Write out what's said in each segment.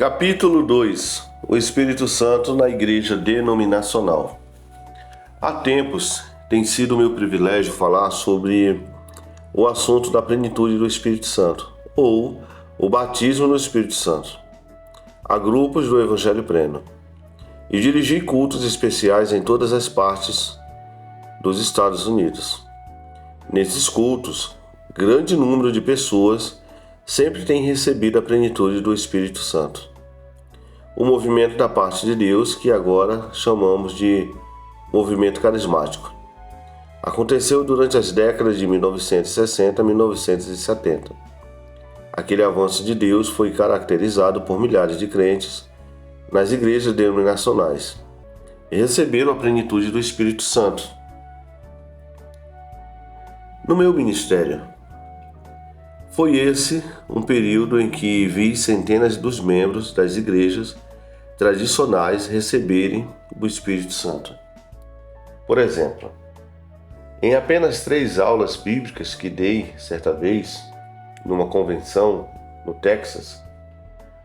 Capítulo 2. O Espírito Santo na Igreja Denominacional. Há tempos tem sido meu privilégio falar sobre o assunto da plenitude do Espírito Santo, ou o batismo no Espírito Santo, a grupos do Evangelho Pleno, e dirigi cultos especiais em todas as partes dos Estados Unidos. Nesses cultos, grande número de pessoas sempre tem recebido a plenitude do Espírito Santo. O movimento da parte de Deus, que agora chamamos de movimento carismático, aconteceu durante as décadas de 1960 a 1970. Aquele avanço de Deus foi caracterizado por milhares de crentes nas igrejas denominacionais e receberam a plenitude do Espírito Santo. No meu ministério, foi esse um período em que vi centenas dos membros das igrejas tradicionais receberem o Espírito Santo. Por exemplo, em apenas 3 aulas bíblicas que dei certa vez, numa convenção no Texas,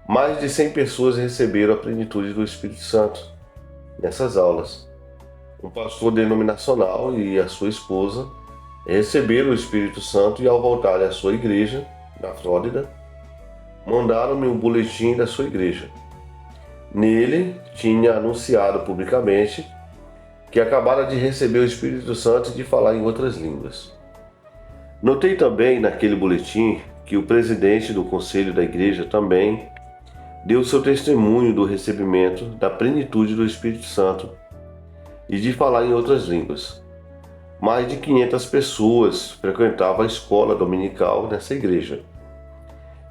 mais de 100 pessoas receberam a plenitude do Espírito Santo nessas aulas. Um pastor denominacional e a sua esposa receberam o Espírito Santo e, ao voltarem à sua igreja, na Flórida, mandaram-me um boletim da sua igreja. Nele, tinha anunciado publicamente que acabara de receber o Espírito Santo e de falar em outras línguas. Notei também naquele boletim que o presidente do conselho da igreja também deu seu testemunho do recebimento da plenitude do Espírito Santo e de falar em outras línguas. Mais de 500 pessoas frequentavam a escola dominical nessa igreja.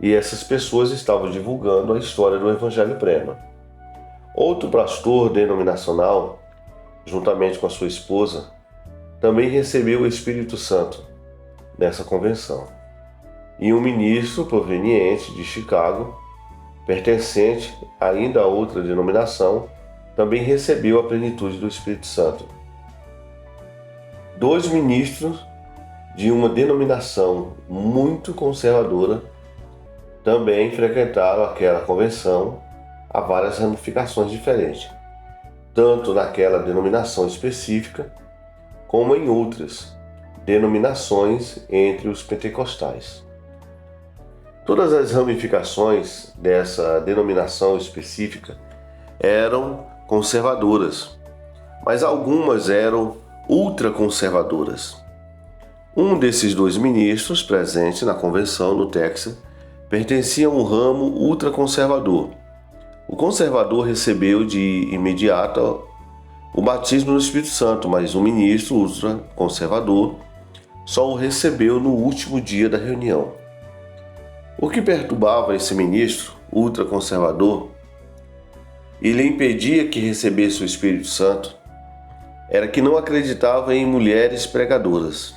E essas pessoas estavam divulgando a história do Evangelho Pleno. Outro pastor denominacional, juntamente com a sua esposa, também recebeu o Espírito Santo nessa convenção. E um ministro proveniente de Chicago, pertencente ainda a outra denominação, também recebeu a plenitude do Espírito Santo. 2 ministros de uma denominação muito conservadora também frequentaram aquela convenção. Há várias ramificações diferentes, tanto naquela denominação específica, como em outras denominações entre os pentecostais. Todas as ramificações dessa denominação específica eram conservadoras, mas algumas eram ultraconservadoras. Um desses 2 ministros presentes na convenção no Texas pertencia a um ramo ultraconservador. O conservador recebeu de imediato o batismo no Espírito Santo, mas o ministro ultraconservador só o recebeu no último dia da reunião. O que perturbava esse ministro ultraconservador e lhe impedia que recebesse o Espírito Santo era que não acreditava em mulheres pregadoras.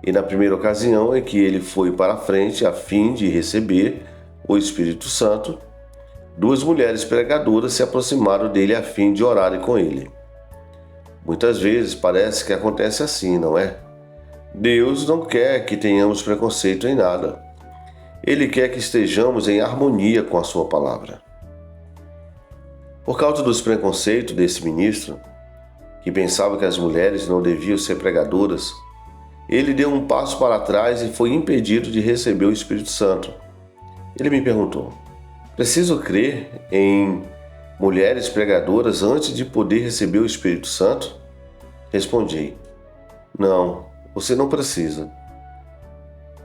E na primeira ocasião em que ele foi para a frente a fim de receber o Espírito Santo, 2 mulheres pregadoras se aproximaram dele a fim de orarem com ele. Muitas vezes parece que acontece assim, não é? Deus não quer que tenhamos preconceito em nada. Ele quer que estejamos em harmonia com a sua palavra. Por causa dos preconceitos desse ministro, que pensava que as mulheres não deviam ser pregadoras, ele deu um passo para trás e foi impedido de receber o Espírito Santo. Ele me perguntou: preciso crer em mulheres pregadoras antes de poder receber o Espírito Santo? Respondi: não, você não precisa.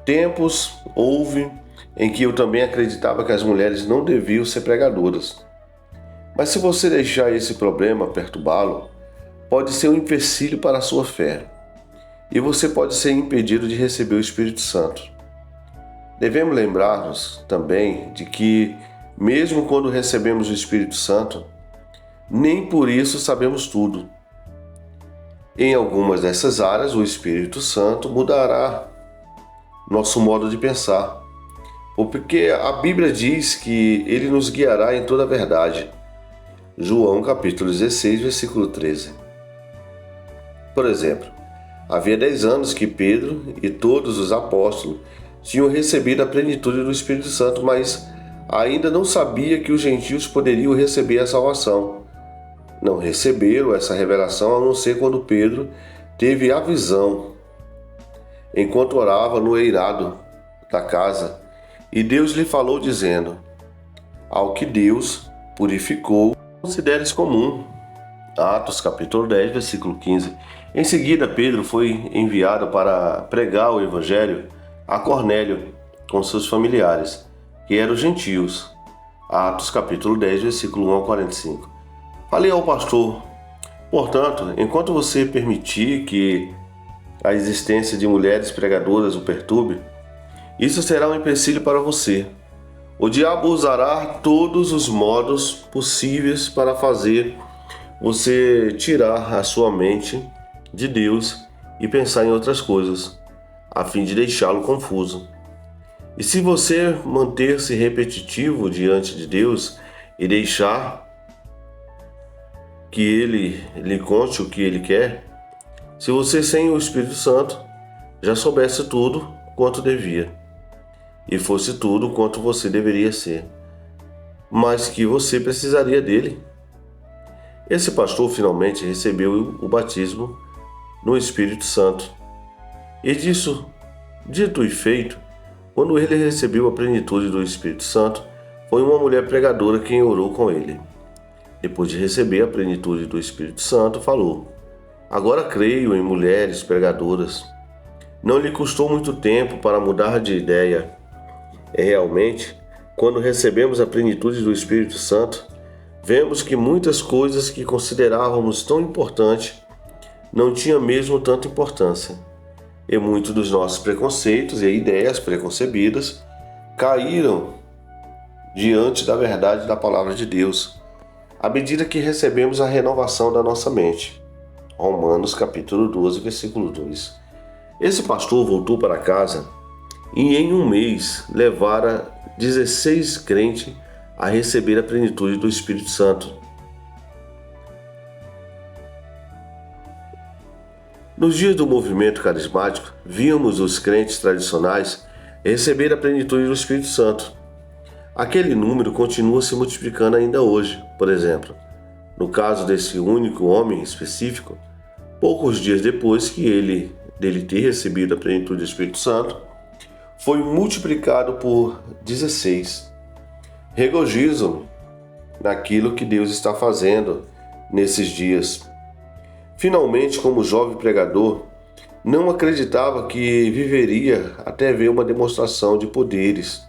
Tempos houve em que eu também acreditava que as mulheres não deviam ser pregadoras. Mas se você deixar esse problema perturbá-lo, pode ser um empecilho para a sua fé, e você pode ser impedido de receber o Espírito Santo. Devemos lembrar-nos também de que, mesmo quando recebemos o Espírito Santo, nem por isso sabemos tudo. Em algumas dessas áreas, o Espírito Santo mudará nosso modo de pensar, porque a Bíblia diz que ele nos guiará em toda a verdade. João capítulo 16, versículo 13. Por exemplo, havia 10 anos que Pedro e todos os apóstolos tinham recebido a plenitude do Espírito Santo, mas ainda não sabia que os gentios poderiam receber a salvação. Não receberam essa revelação a não ser quando Pedro teve a visão, enquanto orava no eirado da casa, e Deus lhe falou dizendo: ao que Deus purificou, consideres comum. Atos capítulo 10, versículo 15. Em seguida, Pedro foi enviado para pregar o evangelho a Cornélio com seus familiares, que eram gentios. Atos capítulo 10, versículo 1 ao 45. Falei ao pastor: portanto, enquanto você permitir que a existência de mulheres pregadoras o perturbe, isso será um empecilho para você. O diabo usará todos os modos possíveis para fazer você tirar a sua mente de Deus e pensar em outras coisas, a fim de deixá-lo confuso. E se você manter-se repetitivo diante de Deus e deixar que Ele lhe conte o que Ele quer, se você sem o Espírito Santo já soubesse tudo quanto devia, e fosse tudo quanto você deveria ser, mas que você precisaria dele. Esse pastor finalmente recebeu o batismo no Espírito Santo. E disso, dito e feito, quando ele recebeu a plenitude do Espírito Santo, foi uma mulher pregadora quem orou com ele. Depois de receber a plenitude do Espírito Santo, falou: agora creio em mulheres pregadoras. Não lhe custou muito tempo para mudar de ideia. Realmente, quando recebemos a plenitude do Espírito Santo, vemos que muitas coisas que considerávamos tão importantes não tinham mesmo tanta importância. E muitos dos nossos preconceitos e ideias preconcebidas caíram diante da verdade da palavra de Deus, à medida que recebemos a renovação da nossa mente. Romanos capítulo 12, versículo 2. Esse pastor voltou para casa e em um mês levara 16 crentes a receber a plenitude do Espírito Santo. Nos dias do movimento carismático, víamos os crentes tradicionais receber a plenitude do Espírito Santo. Aquele número continua se multiplicando ainda hoje. Por exemplo, no caso desse único homem específico, poucos dias depois dele ter recebido a plenitude do Espírito Santo, foi multiplicado por 16. Regozijo-me naquilo que Deus está fazendo nesses dias. Finalmente, como jovem pregador, não acreditava que viveria até ver uma demonstração de poderes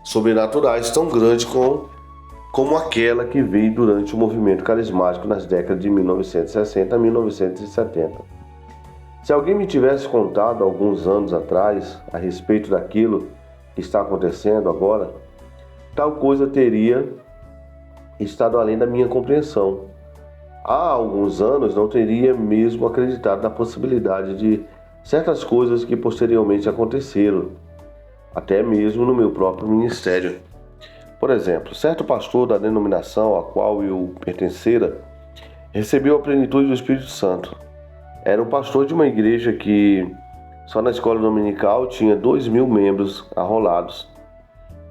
sobrenaturais tão grande como aquela que veio durante o movimento carismático nas décadas de 1960 a 1970. Se alguém me tivesse contado alguns anos atrás a respeito daquilo que está acontecendo agora, tal coisa teria estado além da minha compreensão. Há alguns anos não teria mesmo acreditado na possibilidade de certas coisas que posteriormente aconteceram, até mesmo no meu próprio ministério. Por exemplo, certo pastor da denominação a qual eu pertencera recebeu a plenitude do Espírito Santo. Era um pastor de uma igreja que só na escola dominical tinha 2.000 membros arrolados.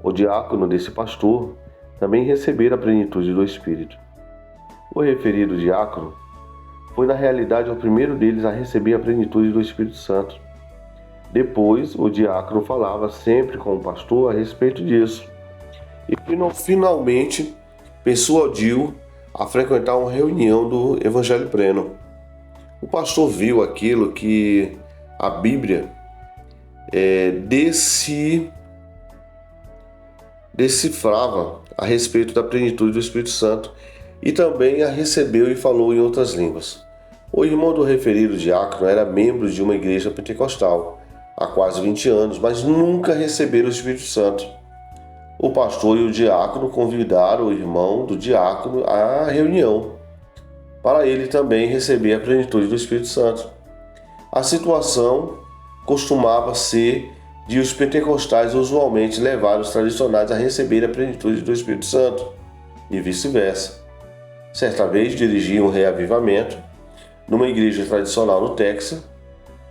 O diácono desse pastor também recebera a plenitude do Espírito. O referido diácono foi na realidade o primeiro deles a receber a plenitude do Espírito Santo. Depois, o diácono falava sempre com o pastor a respeito disso e finalmente persuadiu a frequentar uma reunião do Evangelho Pleno. O pastor viu aquilo que a Bíblia decifrava a respeito da plenitude do Espírito Santo e também a recebeu e falou em outras línguas. O irmão do referido diácono era membro de uma igreja pentecostal há quase 20 anos, mas nunca recebera o Espírito Santo. O pastor e o diácono convidaram o irmão do diácono à reunião, para ele também receber a plenitude do Espírito Santo. A situação costumava ser de os pentecostais usualmente levar os tradicionais a receber a plenitude do Espírito Santo, e vice-versa. Certa vez dirigi um reavivamento numa igreja tradicional no Texas,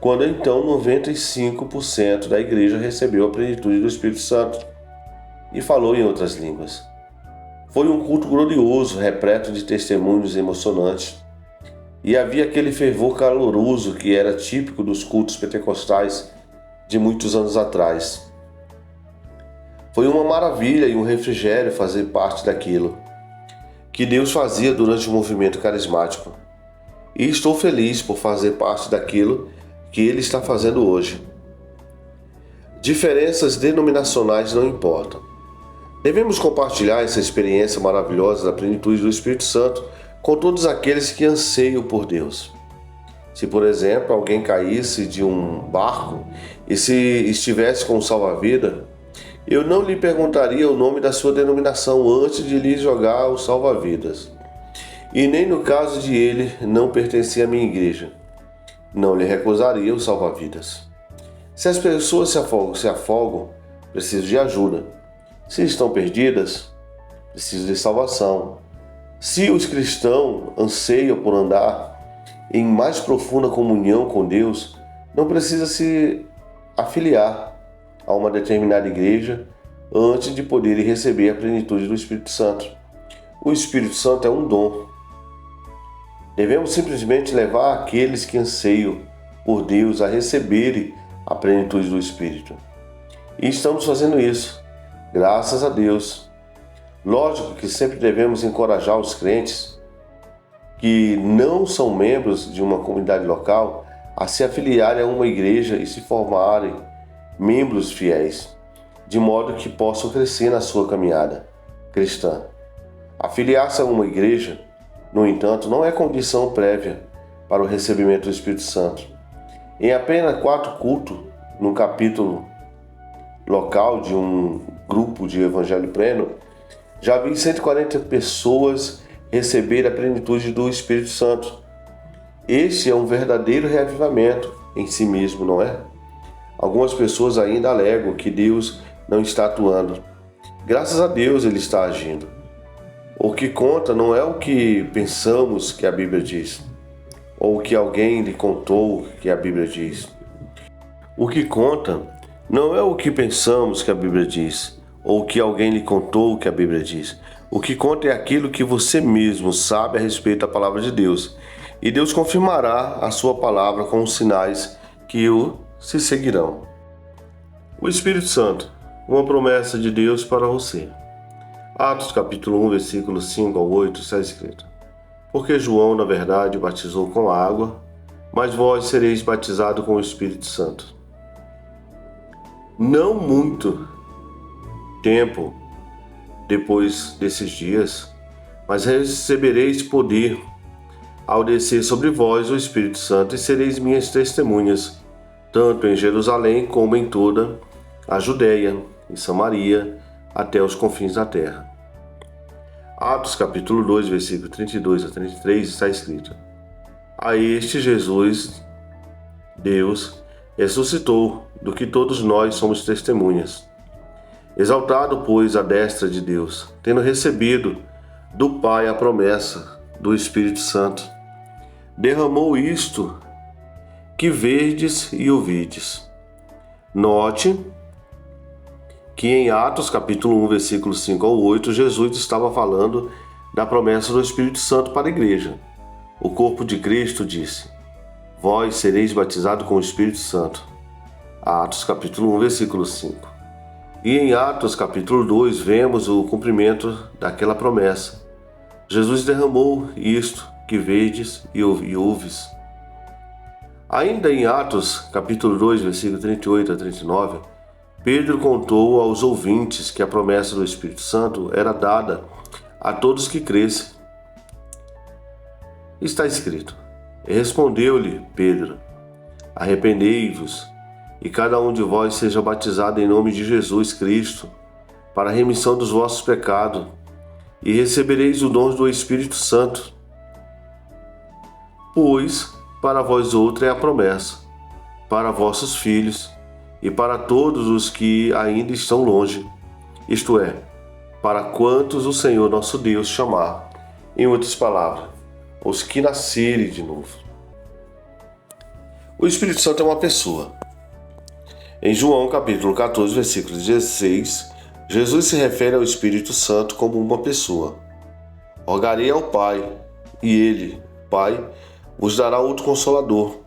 quando então 95% da igreja recebeu a plenitude do Espírito Santo. e falou em outras línguas. Foi um culto glorioso, repleto de testemunhos emocionantes. E havia aquele fervor caloroso que era típico dos cultos pentecostais de muitos anos atrás. Foi uma maravilha e um refrigério fazer parte daquilo que Deus fazia durante o movimento carismático. E estou feliz por fazer parte daquilo que Ele está fazendo hoje. Diferenças denominacionais não importam. Devemos compartilhar essa experiência maravilhosa da plenitude do Espírito Santo com todos aqueles que anseiam por Deus. Se, por exemplo, alguém caísse de um barco e se estivesse com um salva-vida, eu não lhe perguntaria o nome da sua denominação antes de lhe jogar o salva-vidas. E nem no caso de ele não pertencer à minha igreja, não lhe recusaria o salva-vidas. Se as pessoas se afogam, precisam de ajuda. Se estão perdidas, precisam de salvação. Se os cristãos anseiam por andar em mais profunda comunhão com Deus, não precisa se afiliar a uma determinada igreja antes de poderem receber a plenitude do Espírito Santo. O Espírito Santo é um dom. Devemos simplesmente levar aqueles que anseiam por Deus a receberem a plenitude do Espírito. E estamos fazendo isso, graças a Deus. Lógico que sempre devemos encorajar os crentes que não são membros de uma comunidade local a se afiliarem a uma igreja e se formarem membros fiéis, de modo que possam crescer na sua caminhada cristã. Afiliar-se a uma igreja, no entanto, não é condição prévia para o recebimento do Espírito Santo. Em apenas 4 cultos, no capítulo local de um grupo de Evangelho Pleno, já vi 140 pessoas receber a plenitude do Espírito Santo. Este é um verdadeiro reavivamento em si mesmo, não é? Algumas pessoas ainda alegam que Deus não está atuando. Graças a Deus Ele está agindo. O que conta não é o que pensamos que a Bíblia diz, ou o que alguém lhe contou que a Bíblia diz. O que conta não é o que pensamos que a Bíblia diz, ou o que alguém lhe contou que a Bíblia diz. O que conta é aquilo que você mesmo sabe a respeito da palavra de Deus. E Deus confirmará a sua palavra com os sinais que se seguirão. O Espírito Santo, uma promessa de Deus para você. Atos capítulo 1, versículos 5 ao 8 está escrito: Porque João, na verdade, batizou com água, mas vós sereis batizados com o Espírito Santo. Não muito tempo depois desses dias, mas recebereis poder ao descer sobre vós o Espírito Santo, e sereis minhas testemunhas, tanto em Jerusalém como em toda a Judéia e Samaria, até os confins da terra. Atos capítulo 2, versículo 32 a 33 está escrito: A este Jesus, Deus, ressuscitou, do que todos nós somos testemunhas. Exaltado, pois, à destra de Deus, tendo recebido do Pai a promessa do Espírito Santo, derramou isto que verdes e ouvides. Note que em Atos capítulo 1, versículo 5 ao 8, Jesus estava falando da promessa do Espírito Santo para a igreja. O corpo de Cristo disse: Vós sereis batizados com o Espírito Santo. Atos capítulo 1, versículo 5. E em Atos capítulo 2 vemos o cumprimento daquela promessa. Jesus derramou isto que vedes e ouves. Ainda em Atos capítulo 2, versículo 38 a 39, Pedro contou aos ouvintes que a promessa do Espírito Santo era dada a todos que crescem. Está escrito: E respondeu-lhe Pedro: Arrependei-vos, e cada um de vós seja batizado em nome de Jesus Cristo, para a remissão dos vossos pecados, e recebereis o dom do Espírito Santo. Pois para vós outra é a promessa, para vossos filhos, e para todos os que ainda estão longe, isto é, para quantos o Senhor nosso Deus chamar. Em outras palavras, os que nascerem de novo. O Espírito Santo é uma pessoa. Em João capítulo 14, versículo 16, Jesus se refere ao Espírito Santo como uma pessoa. Rogarei ao Pai, e Ele, Pai, vos dará outro Consolador,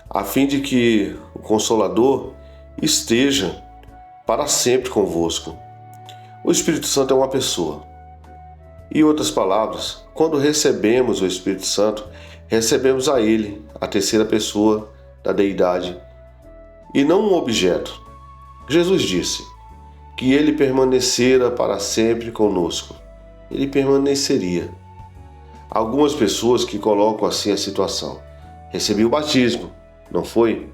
a fim de que o Consolador esteja para sempre convosco. O Espírito Santo é uma pessoa. Em outras palavras, quando recebemos o Espírito Santo, recebemos a Ele, a terceira pessoa da Deidade, e não um objeto. Jesus disse que Ele permanecera para sempre conosco. Ele permaneceria. Algumas pessoas que colocam assim a situação. Recebi o batismo, não foi?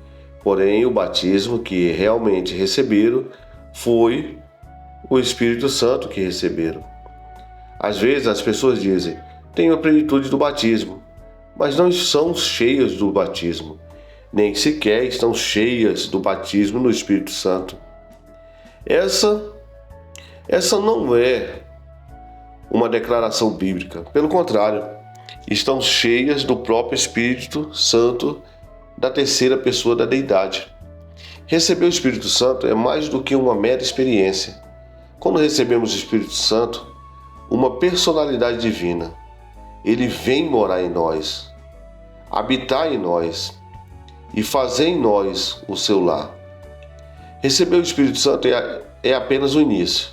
Porém, o batismo que realmente receberam foi o Espírito Santo que receberam. Às vezes as pessoas dizem, tenho a plenitude do batismo, mas não são cheias do batismo, nem sequer estão cheias do batismo no Espírito Santo. Essa não é uma declaração bíblica, pelo contrário, estão cheias do próprio Espírito Santo da terceira pessoa da Deidade. Receber o Espírito Santo é mais do que uma mera experiência. Quando recebemos o Espírito Santo, uma personalidade divina, ele vem morar em nós, habitar em nós e fazer em nós o seu lar. Receber o Espírito Santo é apenas o início.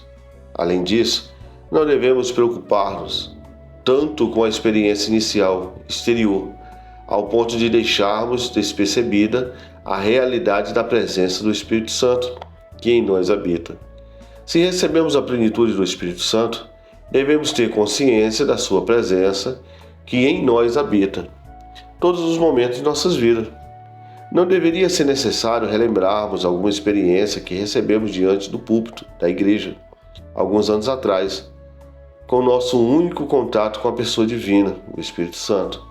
Além disso, não devemos preocupar-nos tanto com a experiência inicial, exterior, ao ponto de deixarmos despercebida a realidade da presença do Espírito Santo que em nós habita. Se recebemos a plenitude do Espírito Santo, devemos ter consciência da sua presença que em nós habita, todos os momentos de nossas vidas. Não deveria ser necessário relembrarmos alguma experiência que recebemos diante do púlpito da igreja, alguns anos atrás, com o nosso único contato com a pessoa divina, o Espírito Santo.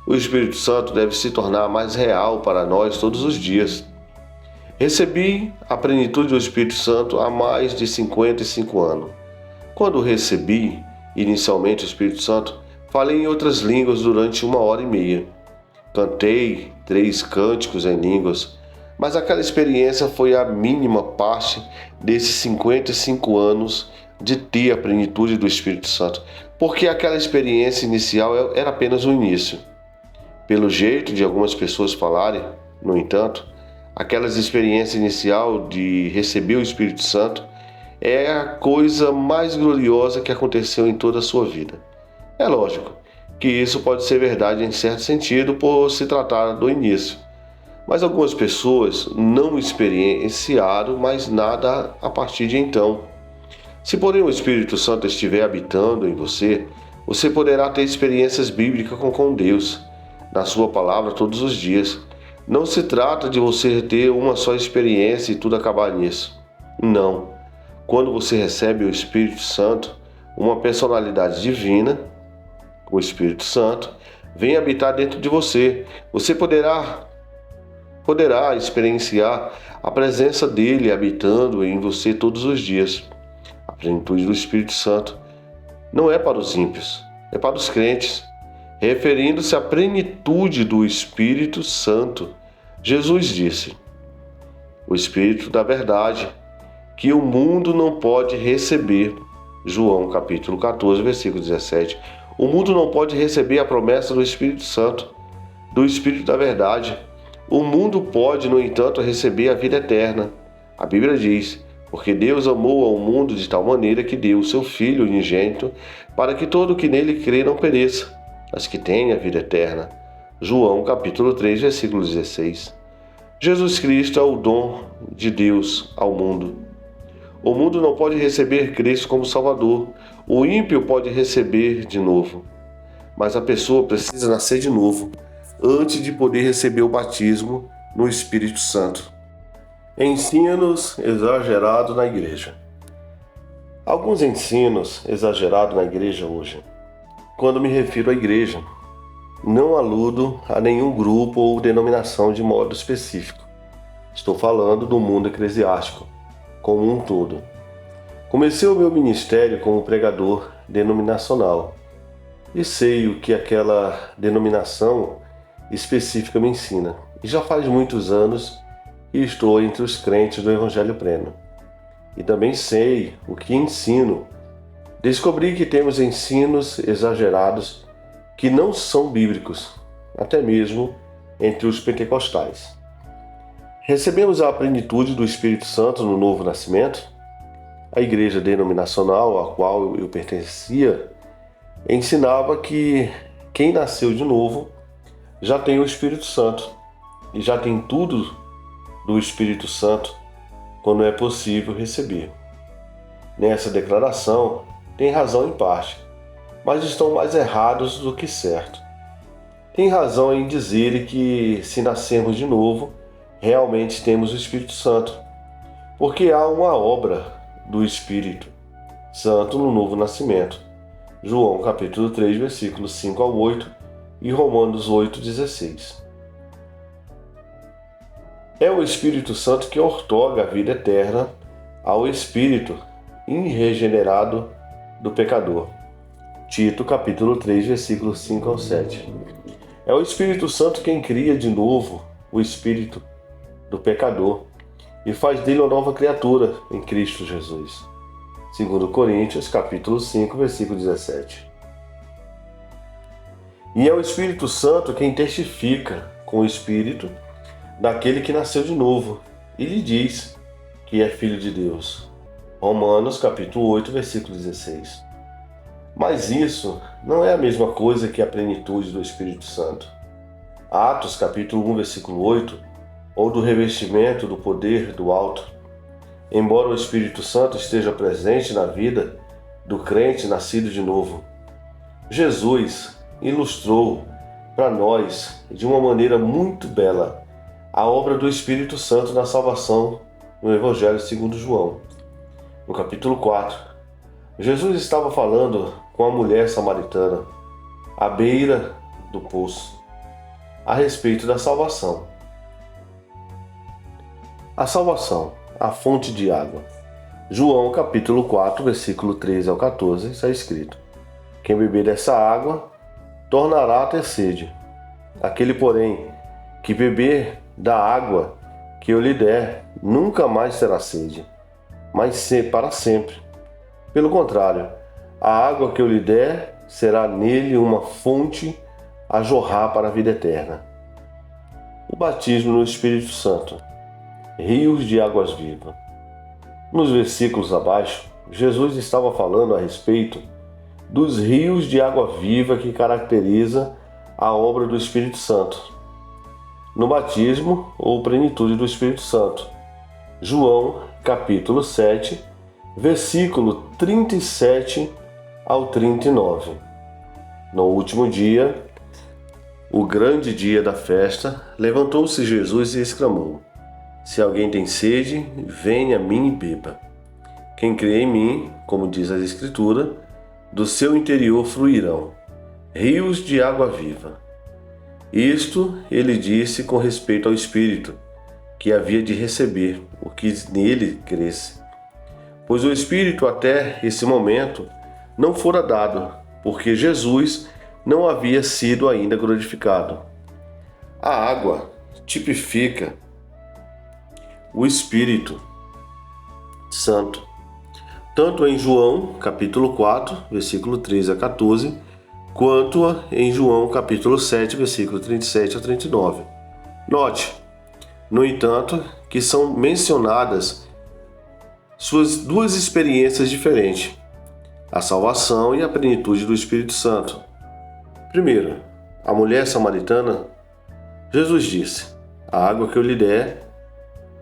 O Espírito Santo deve se tornar mais real para nós todos os dias. Recebi a plenitude do Espírito Santo há mais de 55 anos. Quando recebi inicialmente o Espírito Santo, falei em outras línguas durante 1h30. Cantei 3 cânticos em línguas, mas aquela experiência foi a mínima parte desses 55 anos de ter a plenitude do Espírito Santo, porque aquela experiência inicial era apenas o início. Pelo jeito de algumas pessoas falarem, no entanto, aquelas experiências inicial de receber o Espírito Santo é a coisa mais gloriosa que aconteceu em toda a sua vida. É lógico que isso pode ser verdade em certo sentido por se tratar do início, mas algumas pessoas não experienciaram mais nada a partir de então. Se porém o Espírito Santo estiver habitando em você, você poderá ter experiências bíblicas com Deus, na sua palavra todos os dias. Não se trata de você ter uma só experiência e tudo acabar nisso. Não. Quando você recebe o Espírito Santo, uma personalidade divina, o Espírito Santo, vem habitar dentro de você. Você poderá experienciar a presença dele habitando em você todos os dias. A plenitude do Espírito Santo não é para os ímpios, é para os crentes. Referindo-se à plenitude do Espírito Santo, Jesus disse, o Espírito da verdade, que o mundo não pode receber. João capítulo 14, versículo 17. O mundo não pode receber a promessa do Espírito Santo, do Espírito da verdade. O mundo pode, no entanto, receber a vida eterna. A Bíblia diz, porque Deus amou ao mundo de tal maneira que deu o seu Filho unigênito, para que todo o que nele crê não pereça, mas que tenha a vida eterna. João capítulo 3, versículo 16. Jesus Cristo é o dom de Deus ao mundo. O mundo não pode receber Cristo como Salvador. O ímpio pode receber de novo. Mas a pessoa precisa nascer de novo, antes de poder receber o batismo no Espírito Santo. Ensinos exagerados na igreja. Alguns ensinos exagerados na igreja hoje. Quando me refiro à igreja, não aludo a nenhum grupo ou denominação de modo específico. Estou falando do mundo eclesiástico, como um todo. Comecei o meu ministério como pregador denominacional e sei o que aquela denominação específica me ensina. E já faz muitos anos que estou entre os crentes do Evangelho Pleno. e também sei o que ensino. Descobri que temos ensinos exagerados que não são bíblicos, até mesmo entre os pentecostais. Recebemos a plenitude do Espírito Santo no novo nascimento. A igreja denominacional a qual eu pertencia ensinava que quem nasceu de novo já tem o Espírito Santo e já tem tudo do Espírito Santo quando é possível receber. Nessa declaração tem razão em parte, mas estão mais errados do que certo. Tem razão em dizer que se nascermos de novo, realmente temos o Espírito Santo, porque há uma obra do Espírito Santo no novo nascimento. João capítulo 3, versículos 5 ao 8 e Romanos 8, 16. É o Espírito Santo que outorga a vida eterna ao espírito irregenerado do pecador. Tito capítulo 3, versículos 5 ao 7. É o Espírito Santo quem cria de novo o espírito do pecador e faz dele uma nova criatura em Cristo Jesus. 2 Coríntios capítulo 5, versículo 17. E é o Espírito Santo quem testifica com o espírito daquele que nasceu de novo e lhe diz que é filho de Deus. Romanos capítulo 8, versículo 16. Mas isso não é a mesma coisa que a plenitude do Espírito Santo. Atos capítulo 1, versículo 8, ou do revestimento do poder do alto. Embora o Espírito Santo esteja presente na vida do crente nascido de novo, Jesus ilustrou para nós, de uma maneira muito bela, a obra do Espírito Santo na salvação no Evangelho segundo João. No capítulo 4, Jesus estava falando com a mulher samaritana, à beira do poço, a respeito da salvação. A salvação, a fonte de água. João capítulo 4, versículo 13 ao 14, está escrito: quem beber dessa água tornará a ter sede. Aquele, porém, que beber da água que eu lhe der, nunca mais terá sede, mas para sempre. Pelo contrário, a água que eu lhe der será nele uma fonte a jorrar para a vida eterna. O batismo no Espírito Santo. Rios de águas vivas. Nos versículos abaixo, Jesus estava falando a respeito dos rios de água viva que caracteriza a obra do Espírito Santo no batismo ou plenitude do Espírito Santo. João capítulo 7, versículo 37 ao 39. No último dia, o grande dia da festa, levantou-se Jesus e exclamou: se alguém tem sede, venha a mim e beba. Quem crê em mim, como diz a Escritura, do seu interior fluirão rios de água viva. Isto ele disse com respeito ao Espírito, que havia de receber o que nele cresce. Pois o Espírito até esse momento não fora dado, porque Jesus não havia sido ainda glorificado. A água tipifica o Espírito Santo, tanto em João capítulo 4, versículo 13 a 14, quanto em João capítulo 7, versículo 37 a 39. Note, no entanto, que são mencionadas suas duas experiências diferentes, a salvação e a plenitude do Espírito Santo. Primeiro, a mulher samaritana, Jesus disse: a água que eu lhe der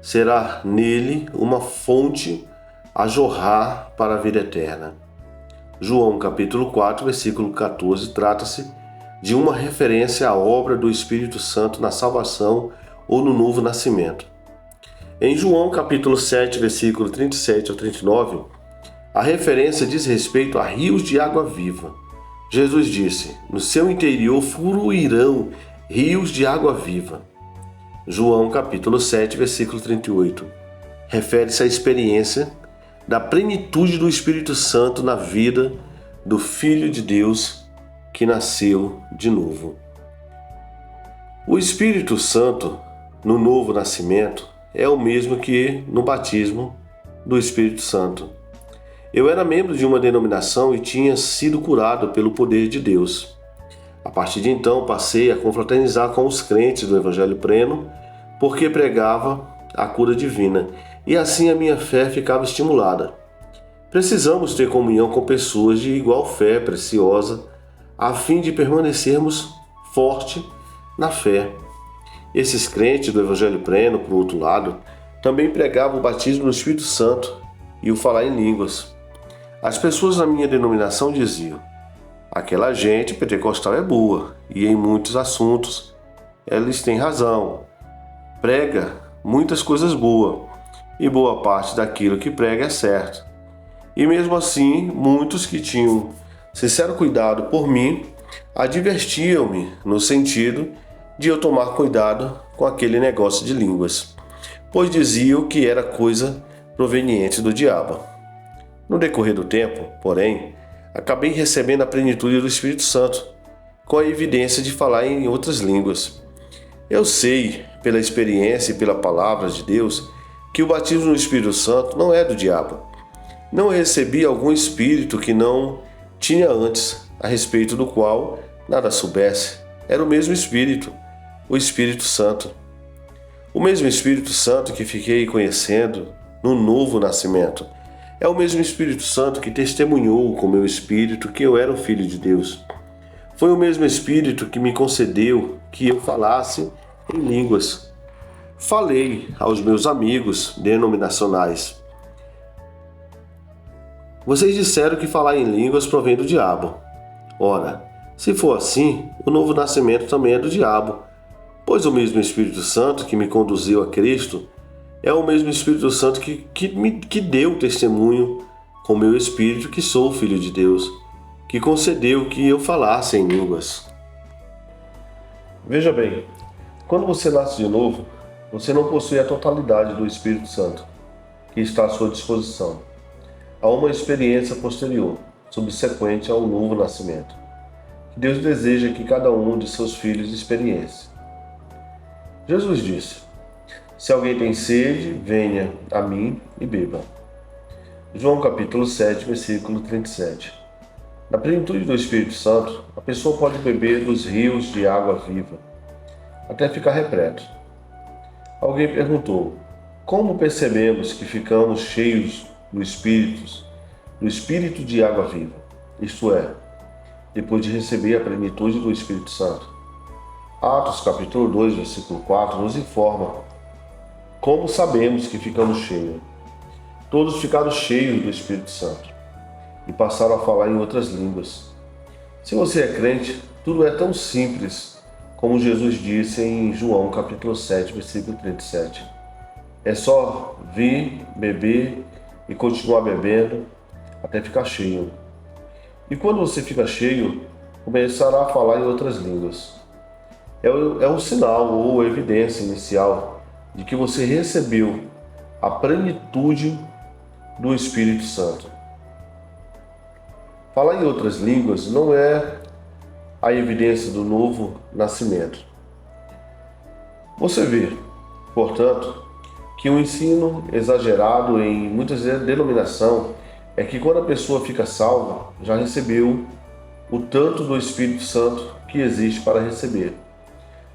será nele uma fonte a jorrar para a vida eterna. João capítulo 4, versículo 14, trata-se de uma referência à obra do Espírito Santo na salvação ou no novo nascimento. Em João capítulo 7, versículo 37 ao 39, a referência diz respeito a rios de água viva. Jesus disse: no seu interior fluirão rios de água viva. João capítulo 7, versículo 38, refere-se à experiência da plenitude do Espírito Santo na vida do Filho de Deus que nasceu de novo. O Espírito Santo, no novo nascimento, é o mesmo que no batismo do Espírito Santo. Eu era membro de uma denominação e tinha sido curado pelo poder de Deus. A partir de então, passei a confraternizar com os crentes do Evangelho pleno, porque pregava a cura divina, e assim a minha fé ficava estimulada. Precisamos ter comunhão com pessoas de igual fé preciosa, a fim de permanecermos forte na fé. Esses crentes do Evangelho pleno, por outro lado, também pregavam o batismo no Espírito Santo e o falar em línguas. As pessoas na minha denominação diziam: aquela gente pentecostal é boa e em muitos assuntos eles têm razão. Prega muitas coisas boas e boa parte daquilo que prega é certo. E mesmo assim, muitos que tinham sincero cuidado por mim advertiam-me no sentido de eu tomar cuidado com aquele negócio de línguas, pois diziam que era coisa proveniente do diabo. No decorrer do tempo, porém, acabei recebendo a plenitude do Espírito Santo, com a evidência de falar em outras línguas. Eu sei, pela experiência e pela palavra de Deus, que o batismo no Espírito Santo não é do diabo. Não recebi algum espírito que não tinha antes, a respeito do qual nada soubesse. Era o mesmo Espírito, o Espírito Santo. O mesmo Espírito Santo que fiquei conhecendo no novo nascimento. É o mesmo Espírito Santo que testemunhou com meu espírito que eu era o Filho de Deus. Foi o mesmo Espírito que me concedeu que eu falasse em línguas. Falei aos meus amigos denominacionais: vocês disseram que falar em línguas provém do diabo. Ora, se for assim, o novo nascimento também é do diabo, pois o mesmo Espírito Santo que me conduziu a Cristo é o mesmo Espírito Santo que deu testemunho com meu espírito que sou filho de Deus, que concedeu que eu falasse em línguas. Veja bem, quando você nasce de novo, você não possui a totalidade do Espírito Santo, que está à sua disposição. Há uma experiência posterior, subsequente ao novo nascimento, que Deus deseja que cada um de seus filhos experiencie. Jesus disse: se alguém tem sede, venha a mim e beba. João capítulo 7, versículo 37. Na plenitude do Espírito Santo, a pessoa pode beber dos rios de água viva, até ficar repleto. Alguém perguntou: como percebemos que ficamos cheios do Espírito de água viva? Isto é, depois de receber a plenitude do Espírito Santo. Atos capítulo 2, versículo 4 nos informa como sabemos que ficamos cheios. Todos ficaram cheios do Espírito Santo e passaram a falar em outras línguas. Se você é crente, tudo é tão simples como Jesus disse em João capítulo 7, versículo 37. É só vir, beber e continuar bebendo até ficar cheio. E quando você fica cheio, começará a falar em outras línguas. É um sinal ou evidência inicial de que você recebeu a plenitude do Espírito Santo. Falar em outras línguas não é a evidência do novo nascimento. Você vê, portanto, que o ensino exagerado em muitas denominações é que quando a pessoa fica salva, já recebeu o tanto do Espírito Santo que existe para receber.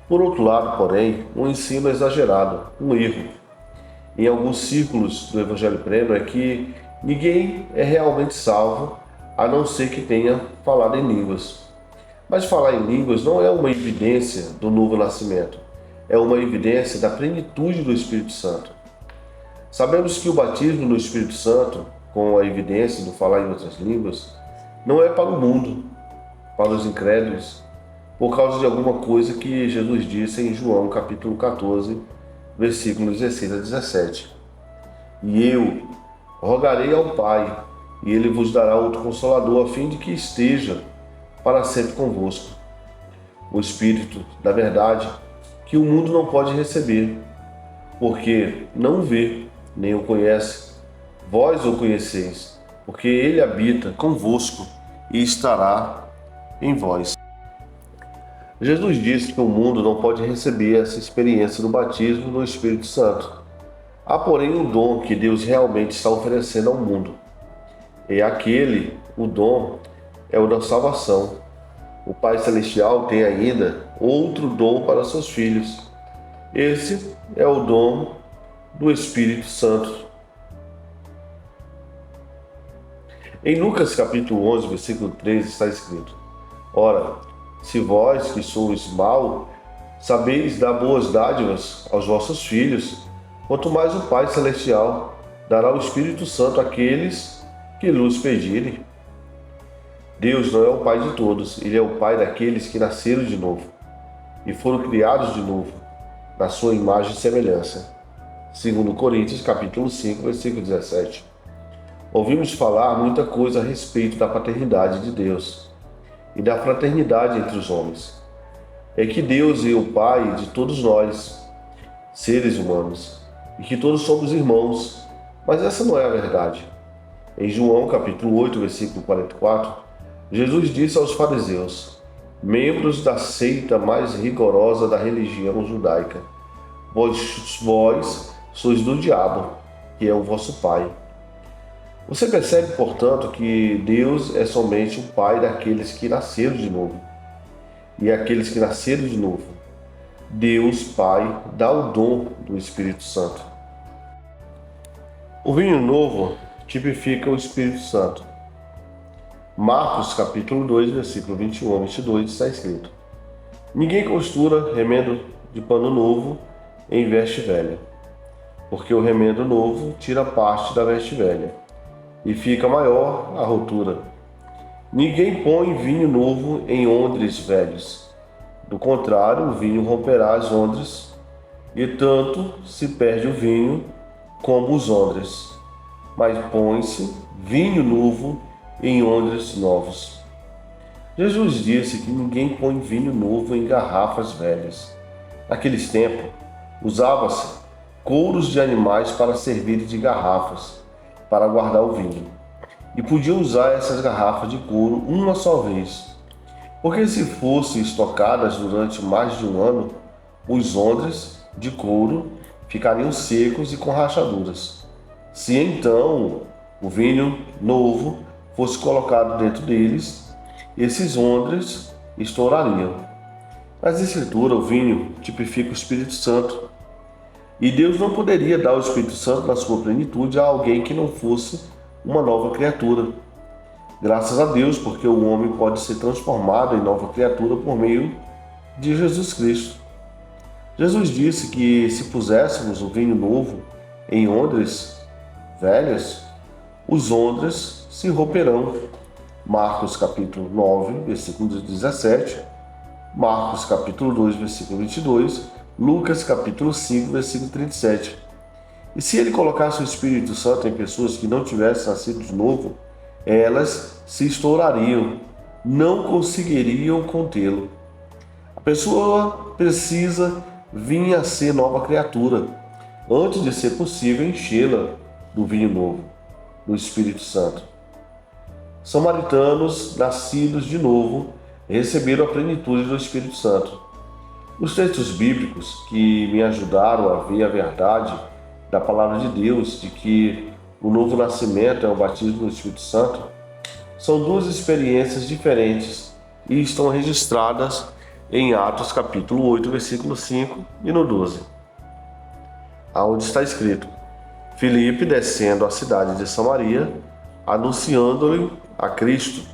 Por outro lado, porém, um ensino exagerado, um erro, em alguns círculos do Evangelho pleno é que ninguém é realmente salvo a não ser que tenha falado em línguas. Mas falar em línguas não é uma evidência do novo nascimento, é uma evidência da plenitude do Espírito Santo. Sabemos que o batismo no Espírito Santo, com a evidência do falar em outras línguas, não é para o mundo, para os incrédulos, por causa de alguma coisa que Jesus disse em João capítulo 14, versículos 16 a 17. E eu rogarei ao Pai, e Ele vos dará outro Consolador, a fim de que esteja para sempre convosco. O Espírito da verdade, que o mundo não pode receber, porque não o vê, nem o conhece. Vós o conheceis, porque Ele habita convosco e estará em vós. Jesus disse que o mundo não pode receber essa experiência do batismo no Espírito Santo, Há, porém, um dom que Deus realmente está oferecendo ao mundo. O dom é o da salvação. O Pai Celestial tem ainda outro dom para seus filhos. Esse é o dom do Espírito Santo. Em Lucas capítulo 11, versículo 13 está escrito: Ora, se vós que sois mau, sabeis dar boas dádivas aos vossos filhos, quanto mais o Pai Celestial dará o Espírito Santo àqueles que lhes pedirem. Deus não é o Pai de todos, Ele é o Pai daqueles que nasceram de novo e foram criados de novo, na sua imagem e semelhança. 2 Coríntios capítulo 5, versículo 17. Ouvimos falar muita coisa a respeito da paternidade de Deus e da fraternidade entre os homens. É que Deus é o Pai de todos nós, seres humanos, e que todos somos irmãos, mas essa não é a verdade. Em João capítulo 8, versículo 44, Jesus disse aos fariseus, membros da seita mais rigorosa da religião judaica: Vós sois do diabo, que é o vosso pai. Você percebe, portanto, que Deus é somente o Pai daqueles que nasceram de novo. E aqueles que nasceram de novo, Deus Pai dá o dom do Espírito Santo. O vinho novo tipifica o Espírito Santo. Marcos capítulo 2, versículo 21 a 22 está escrito: Ninguém costura remendo de pano novo em veste velha, porque o remendo novo tira parte da veste velha, e fica maior a rotura. Ninguém põe vinho novo em odres velhos. Do contrário, o vinho romperá as odres, e tanto se perde o vinho como os odres. Mas põe-se vinho novo em odres novos. Jesus disse que ninguém põe vinho novo em garrafas velhas. Naqueles tempos, usava-se couros de animais para servir de garrafas, para guardar o vinho. E podia usar essas garrafas de couro uma só vez, porque se fossem estocadas durante mais de um ano, os odres de couro ficariam secos e com rachaduras. Se então o vinho novo fosse colocado dentro deles, esses odres estourariam. Nas Escrituras, o vinho tipifica o Espírito Santo, e Deus não poderia dar o Espírito Santo na sua plenitude a alguém que não fosse uma nova criatura. Graças a Deus, porque o homem pode ser transformado em nova criatura por meio de Jesus Cristo. Jesus disse que se puséssemos o vinho novo em odres velhas, os odres se romperão. Marcos capítulo 9, versículo 17, Marcos capítulo 2, versículo 22, Lucas capítulo 5, versículo 37. E se ele colocasse o Espírito Santo em pessoas que não tivessem nascido de novo, elas se estourariam, não conseguiriam contê-lo. A pessoa precisa vir a ser nova criatura, antes de ser possível enchê-la do vinho novo, do Espírito Santo. Samaritanos nascidos de novo receberam a plenitude do Espírito Santo. Os textos bíblicos que me ajudaram a ver a verdade da palavra de Deus, de que o novo nascimento é o batismo do Espírito Santo, são duas experiências diferentes e estão registradas em Atos capítulo 8, versículo 5 e no 12, aonde está escrito: Filipe descendo à cidade de Samaria, anunciando-lhe a Cristo.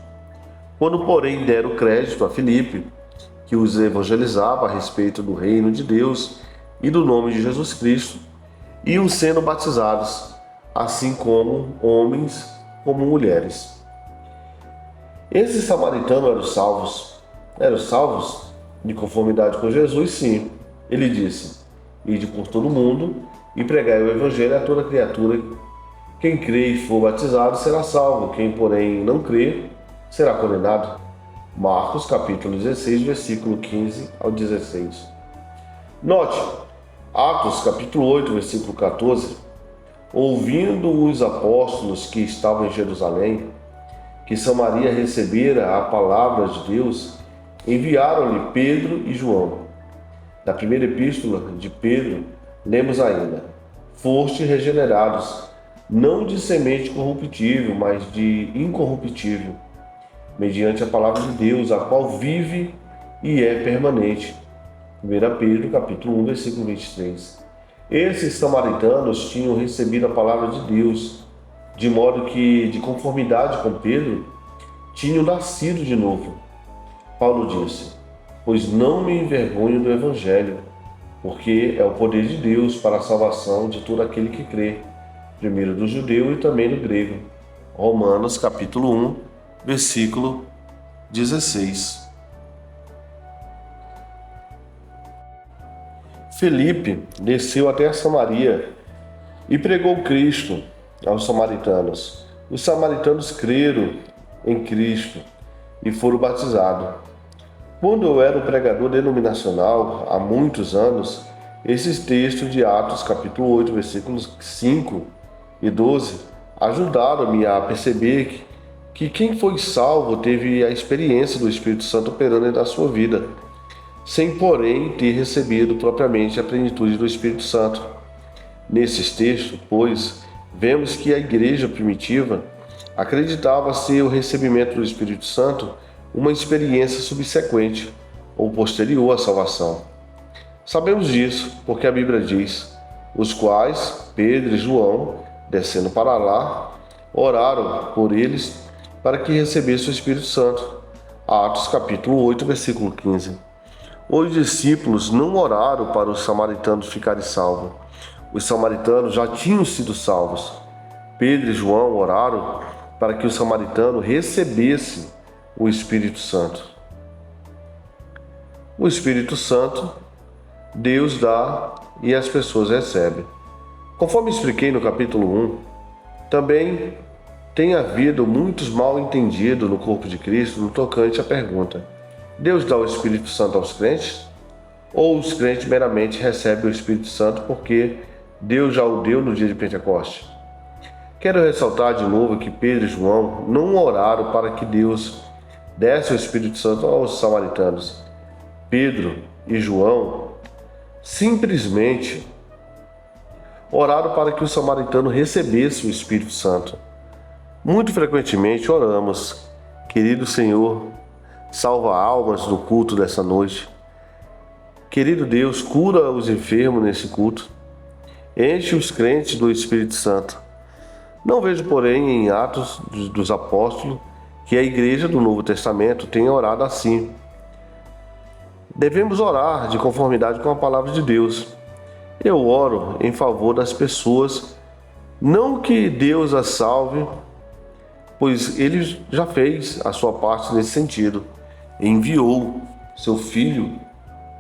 Quando, porém, deram crédito a Filipe, que os evangelizava a respeito do reino de Deus e do nome de Jesus Cristo, iam sendo batizados, assim como homens como mulheres. Esses samaritanos eram salvos. Eram salvos de conformidade com Jesus, sim. Ele disse: Ide por todo o mundo e pregai o evangelho a toda criatura. Quem crê e for batizado será salvo, quem, porém, não crê será condenado. Marcos capítulo 16, versículo 15 ao 16. Note, Atos capítulo 8, versículo 14. Ouvindo os apóstolos que estavam em Jerusalém, que Samaria recebera a palavra de Deus, enviaram-lhe Pedro e João. Na primeira epístola de Pedro, lemos ainda: foste regenerados, não de semente corruptível, mas de incorruptível, mediante a palavra de Deus, a qual vive e é permanente. 1 Pedro, capítulo 1, versículo 23. Esses samaritanos tinham recebido a palavra de Deus, de modo que, de conformidade com Pedro, tinham nascido de novo. Paulo disse: pois não me envergonho do Evangelho, porque é o poder de Deus para a salvação de todo aquele que crê, primeiro do judeu e também do grego. Romanos capítulo 1, versículo 16. Felipe desceu até Samaria e pregou Cristo aos samaritanos. Os samaritanos creram em Cristo e foram batizados. Quando eu era um pregador denominacional, há muitos anos, esses textos de Atos capítulo 8, versículos 5 e 12, ajudaram-me a perceber que quem foi salvo teve a experiência do Espírito Santo operando na sua vida, sem, porém, ter recebido propriamente a plenitude do Espírito Santo. Nesses textos, pois, vemos que a igreja primitiva acreditava ser o recebimento do Espírito Santo uma experiência subsequente ou posterior à salvação. Sabemos disso porque a Bíblia diz: os quais Pedro e João, descendo para lá, oraram por eles para que recebessem o Espírito Santo. Atos capítulo 8, versículo 15. Os discípulos não oraram para os samaritanos ficarem salvos. Os samaritanos já tinham sido salvos. Pedro e João oraram para que o samaritano recebesse o Espírito Santo. O Espírito Santo, Deus dá e as pessoas recebem. Conforme expliquei no capítulo 1, também tem havido muitos mal-entendidos no corpo de Cristo no tocante à pergunta: Deus dá o Espírito Santo aos crentes? Ou os crentes meramente recebem o Espírito Santo porque Deus já o deu no dia de Pentecostes? Quero ressaltar de novo que Pedro e João não oraram para que Deus desse o Espírito Santo aos samaritanos. Pedro e João simplesmente oraram para que o samaritano recebesse o Espírito Santo. Muito frequentemente oramos: querido Senhor, salva almas no culto dessa noite. Querido Deus, cura os enfermos nesse culto. Enche os crentes do Espírito Santo. Não vejo, porém, em Atos dos Apóstolos que a igreja do Novo Testamento tenha orado assim. Devemos orar de conformidade com a palavra de Deus. Eu oro em favor das pessoas, não que Deus as salve, pois Ele já fez a sua parte nesse sentido. Enviou seu Filho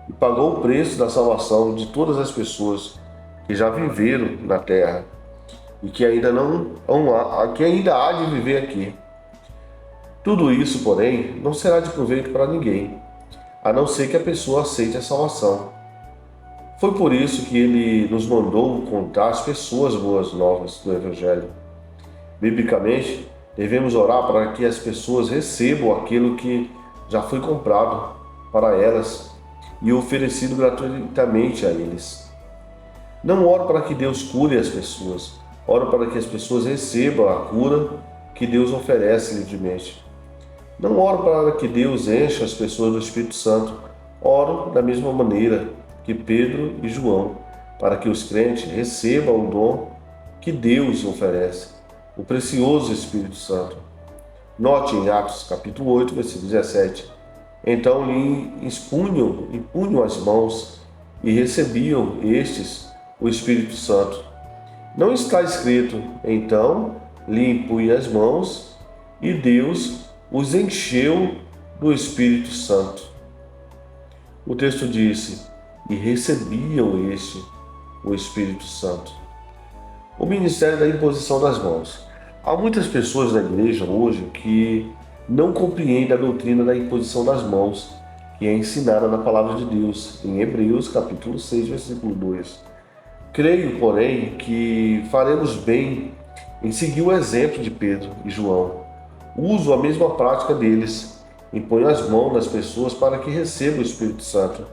e pagou o preço da salvação de todas as pessoas que já viveram na terra e que ainda há de viver aqui. Tudo isso, porém, não será de proveito para ninguém, a não ser que a pessoa aceite a salvação. Foi por isso que Ele nos mandou contar às pessoas boas novas do Evangelho. Biblicamente, devemos orar para que as pessoas recebam aquilo que já foi comprado para elas e oferecido gratuitamente a eles. Não oro para que Deus cure as pessoas, oro para que as pessoas recebam a cura que Deus oferece livremente. Não oro para que Deus encha as pessoas do Espírito Santo, oro da mesma maneira que Pedro e João, para que os crentes recebam o dom que Deus oferece, o precioso Espírito Santo. Note em Atos capítulo 8, versículo 17. Então lhe impunham as mãos e recebiam estes o Espírito Santo. Não está escrito: então lhe impunha as mãos e Deus os encheu do Espírito Santo. O texto disse: e recebiam o Espírito Santo. O ministério da imposição das mãos. Há muitas pessoas na igreja hoje que não compreendem a doutrina da imposição das mãos, que é ensinada na palavra de Deus, em Hebreus capítulo 6, versículo 2. Creio, porém, que faremos bem em seguir o exemplo de Pedro e João. Uso a mesma prática deles, imponho as mãos das pessoas para que recebam o Espírito Santo.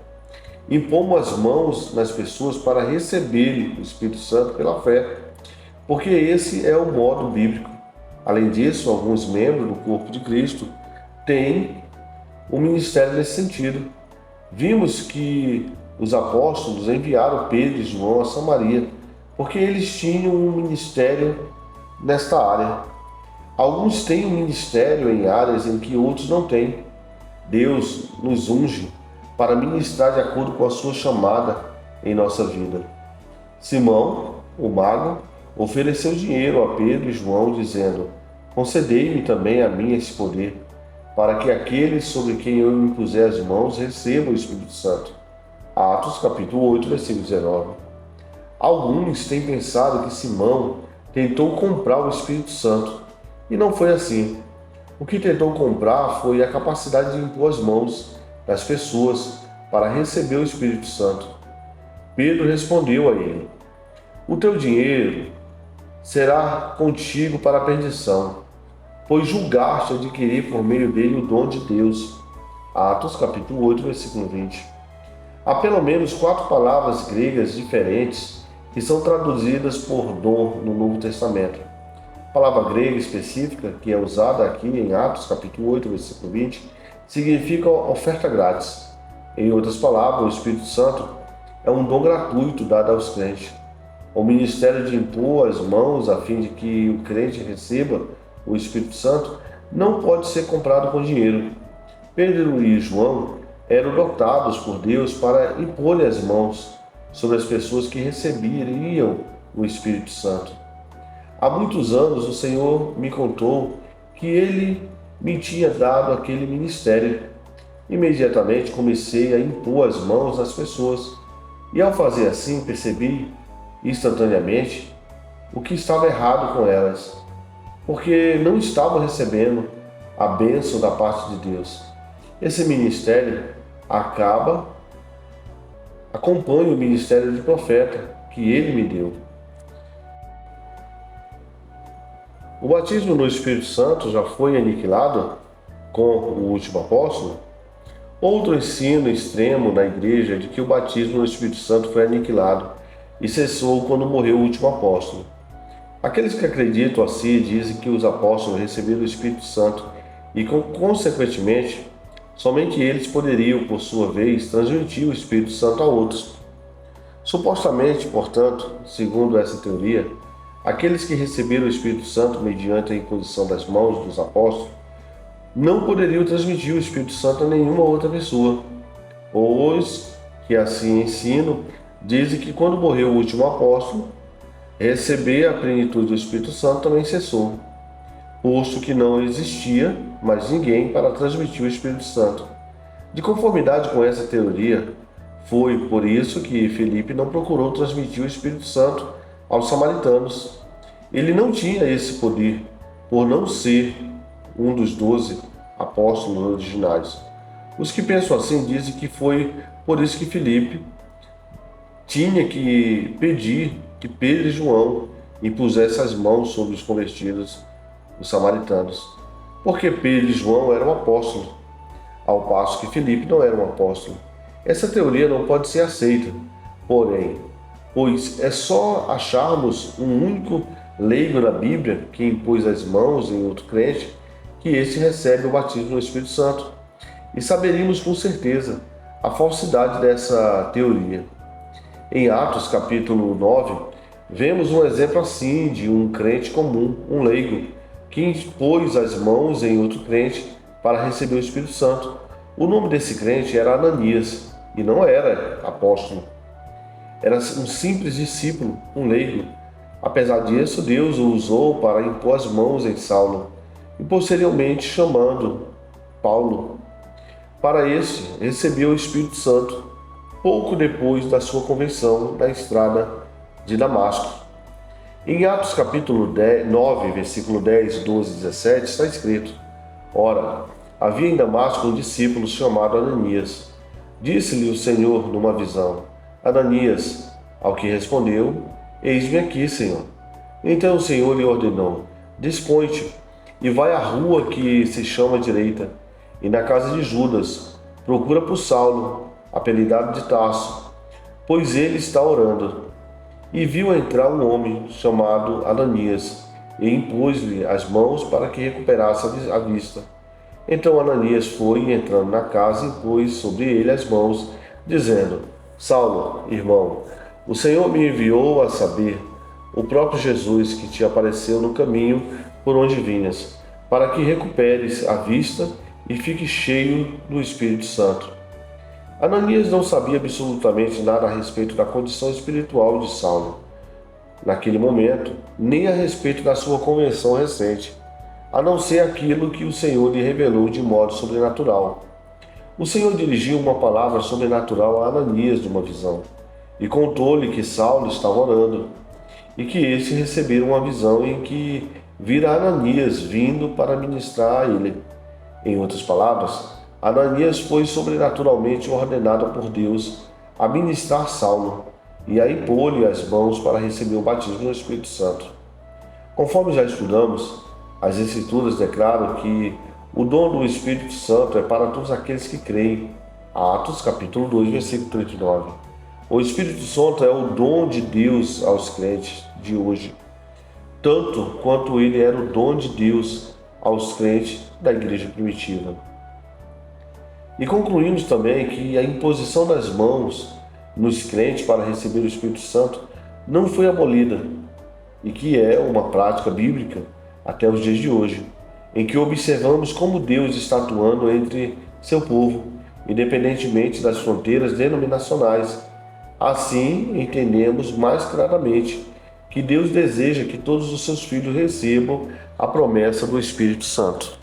impomos as mãos nas pessoas para receberem o Espírito Santo pela fé, porque esse é o modo bíblico. Além disso, alguns membros do corpo de Cristo têm um ministério nesse sentido. Vimos que os apóstolos enviaram Pedro e João a Samaria, porque eles tinham um ministério nesta área. Alguns têm um ministério em áreas em que outros não têm. Deus nos unge para ministrar de acordo com a sua chamada em nossa vida. Simão, o mago, ofereceu dinheiro a Pedro e João, dizendo: concedei-me também a mim esse poder, para que aqueles sobre quem eu impuser as mãos recebam o Espírito Santo. Atos capítulo 8, versículo 19. Alguns têm pensado que Simão tentou comprar o Espírito Santo, e não foi assim. O que tentou comprar foi a capacidade de impor as mãos das pessoas para receber o Espírito Santo. Pedro respondeu a ele: o teu dinheiro será contigo para a perdição, pois julgaste adquirir por meio dele o dom de Deus. Atos capítulo 8, versículo 20. Há pelo menos 4 palavras gregas diferentes que são traduzidas por dom no Novo Testamento. A palavra grega específica, que é usada aqui em Atos capítulo 8, versículo 20, significa oferta grátis. Em outras palavras, o Espírito Santo é um dom gratuito dado aos crentes. O ministério de impor as mãos a fim de que o crente receba o Espírito Santo não pode ser comprado com dinheiro. Pedro e João eram dotados por Deus para impor as mãos sobre as pessoas que receberiam o Espírito Santo. Há muitos anos o Senhor me contou que Ele me tinha dado aquele ministério. Imediatamente comecei a impor as mãos nas pessoas e, ao fazer assim, percebi instantaneamente o que estava errado com elas, porque não estavam recebendo a bênção da parte de Deus. Esse ministério acompanha o ministério de profeta que Ele me deu. O batismo no Espírito Santo já foi aniquilado com o último apóstolo? Outro ensino extremo na igreja é de que o batismo no Espírito Santo foi aniquilado e cessou quando morreu o último apóstolo. Aqueles que acreditam assim dizem que os apóstolos receberam o Espírito Santo e, consequentemente, somente eles poderiam, por sua vez, transmitir o Espírito Santo a outros. Supostamente, portanto, segundo essa teoria, aqueles que receberam o Espírito Santo mediante a imposição das mãos dos apóstolos não poderiam transmitir o Espírito Santo a nenhuma outra pessoa. Os que assim ensinam dizem que quando morreu o último apóstolo, receber a plenitude do Espírito Santo também cessou, posto que não existia mais ninguém para transmitir o Espírito Santo. De conformidade com essa teoria, foi por isso que Filipe não procurou transmitir o Espírito Santo aos samaritanos. Ele não tinha esse poder, por não ser um dos 12 apóstolos originais. Os que pensam assim dizem que foi por isso que Filipe tinha que pedir que Pedro e João impusessem as mãos sobre os convertidos, os samaritanos, porque Pedro e João eram apóstolos, ao passo que Filipe não era um apóstolo. Essa teoria não pode ser aceita, pois é só acharmos um único leigo na Bíblia que impôs as mãos em outro crente que esse recebe o batismo no Espírito Santo, e saberíamos com certeza a falsidade dessa teoria. Em Atos capítulo 9, vemos um exemplo assim de um crente comum, um leigo, que impôs as mãos em outro crente para receber o Espírito Santo. O nome desse crente era Ananias, e não era apóstolo. Era um simples discípulo, um leigo. Apesar disso, Deus o usou para impor as mãos em Saulo, e posteriormente chamando Paulo. Para esse, recebeu o Espírito Santo pouco depois da sua conversão na estrada de Damasco. Em Atos capítulo 9, versículo 10, 12 e 17, está escrito: ora, havia em Damasco um discípulo chamado Ananias. Disse-lhe o Senhor numa visão: Ananias, ao que respondeu: eis-me aqui, Senhor. Então o Senhor lhe ordenou: dispõe-te e vai à rua que se chama Direita, e na casa de Judas procura por Saulo, apelidado de Tarso, pois ele está orando. E viu entrar um homem chamado Ananias, e impôs-lhe as mãos para que recuperasse a vista. Então Ananias foi, e entrando na casa, impôs sobre ele as mãos, dizendo: Saulo, irmão, o Senhor me enviou a saber, o próprio Jesus que te apareceu no caminho por onde vinhas, para que recuperes a vista e fiques cheio do Espírito Santo. Ananias não sabia absolutamente nada a respeito da condição espiritual de Saulo, naquele momento, nem a respeito da sua conversão recente, a não ser aquilo que o Senhor lhe revelou de modo sobrenatural. O Senhor dirigiu uma palavra sobrenatural a Ananias de uma visão, e contou-lhe que Saulo estava orando, e que este recebera uma visão em que vira Ananias vindo para ministrar a ele. Em outras palavras, Ananias foi sobrenaturalmente ordenado por Deus a ministrar Saulo e a impor-lhe as mãos para receber o batismo no Espírito Santo. Conforme já estudamos, as Escrituras declaram que o dom do Espírito Santo é para todos aqueles que creem. Atos capítulo 2, versículo 39. O Espírito Santo é o dom de Deus aos crentes de hoje, tanto quanto ele era o dom de Deus aos crentes da igreja primitiva. E concluímos também que a imposição das mãos nos crentes para receber o Espírito Santo não foi abolida, e que é uma prática bíblica até os dias de hoje, em que observamos como Deus está atuando entre seu povo, independentemente das fronteiras denominacionais. Assim, entendemos mais claramente que Deus deseja que todos os seus filhos recebam a promessa do Espírito Santo.